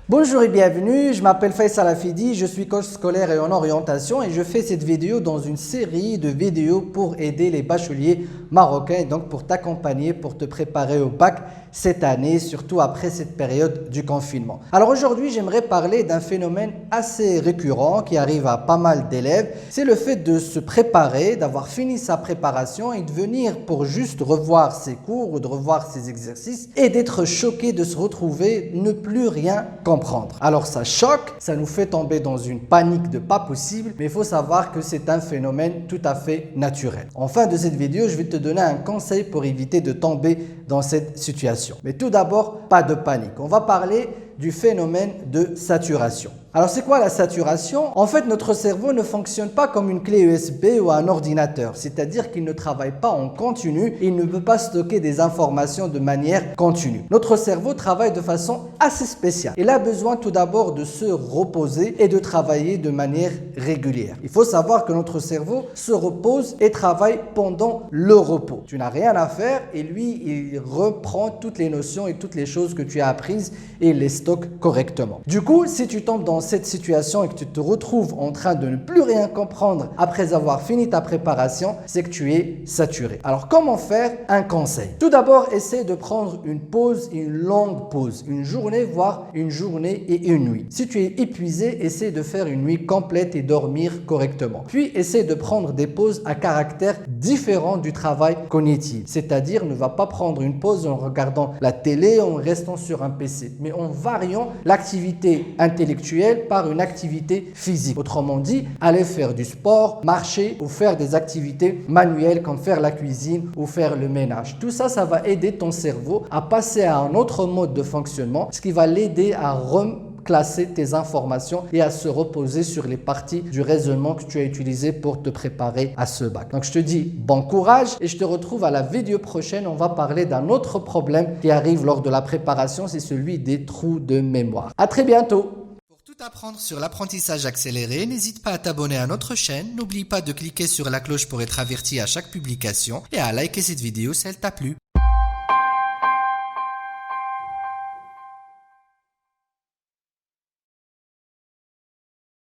Bonjour et bienvenue, je m'appelle Faisal Afidi, je suis coach scolaire et en orientation et je fais cette vidéo dans une série de vidéos pour aider les bacheliers marocains et donc pour t'accompagner, pour te préparer au bac cette année, surtout après cette période du confinement. Alors aujourd'hui, j'aimerais parler d'un phénomène assez récurrent qui arrive à pas mal d'élèves, c'est le fait de se préparer, d'avoir fini sa préparation et de venir pour juste revoir ses cours ou de revoir ses exercices et d'être choqué de se retrouver ne plus rien comprendre. Alors ça choque, ça nous fait tomber dans une panique de pas possible, mais il faut savoir que c'est un phénomène tout à fait naturel. En fin de cette vidéo, je vais te donner un conseil pour éviter de tomber dans cette situation. Mais tout d'abord, pas de panique. On va parler du phénomène de saturation. Alors c'est quoi la saturation? En fait, notre cerveau ne fonctionne pas comme une clé USB ou un ordinateur, c'est-à-dire qu'il ne travaille pas en continu et il ne peut pas stocker des informations de manière continue. Notre cerveau travaille de façon assez spéciale. Il a besoin tout d'abord de se reposer et de travailler de manière régulière. Il faut savoir que notre cerveau se repose et travaille pendant le repos. Tu n'as rien à faire et lui, il reprend toutes les notions et toutes les choses que tu as apprises et il les stocke correctement. Du coup, si tu tombes dans cette situation et que tu te retrouves en train de ne plus rien comprendre après avoir fini ta préparation, c'est que tu es saturé. Alors comment faire? Un conseil. Tout d'abord, essaie de prendre une pause, une longue pause, une journée, voire une journée et une nuit. Si tu es épuisé, essaie de faire une nuit complète et dormir correctement. Puis, essaie de prendre des pauses à caractère différent du travail cognitif. C'est-à-dire, ne va pas prendre une pause en regardant la télé, en restant sur un PC, mais en variant l'activité intellectuelle par une activité physique. Autrement dit, aller faire du sport, marcher ou faire des activités manuelles comme faire la cuisine ou faire le ménage. Tout ça, ça va aider ton cerveau à passer à un autre mode de fonctionnement, ce qui va l'aider à reclasser tes informations et à se reposer sur les parties du raisonnement que tu as utilisé pour te préparer à ce bac. Donc je te dis bon courage et je te retrouve à la vidéo prochaine. On va parler d'un autre problème qui arrive lors de la préparation, c'est celui des trous de mémoire. À très bientôt. Pour tout apprendre sur l'apprentissage accéléré, n'hésite pas à t'abonner à notre chaîne, n'oublie pas de cliquer sur la cloche pour être averti à chaque publication et à liker cette vidéo si elle t'a plu.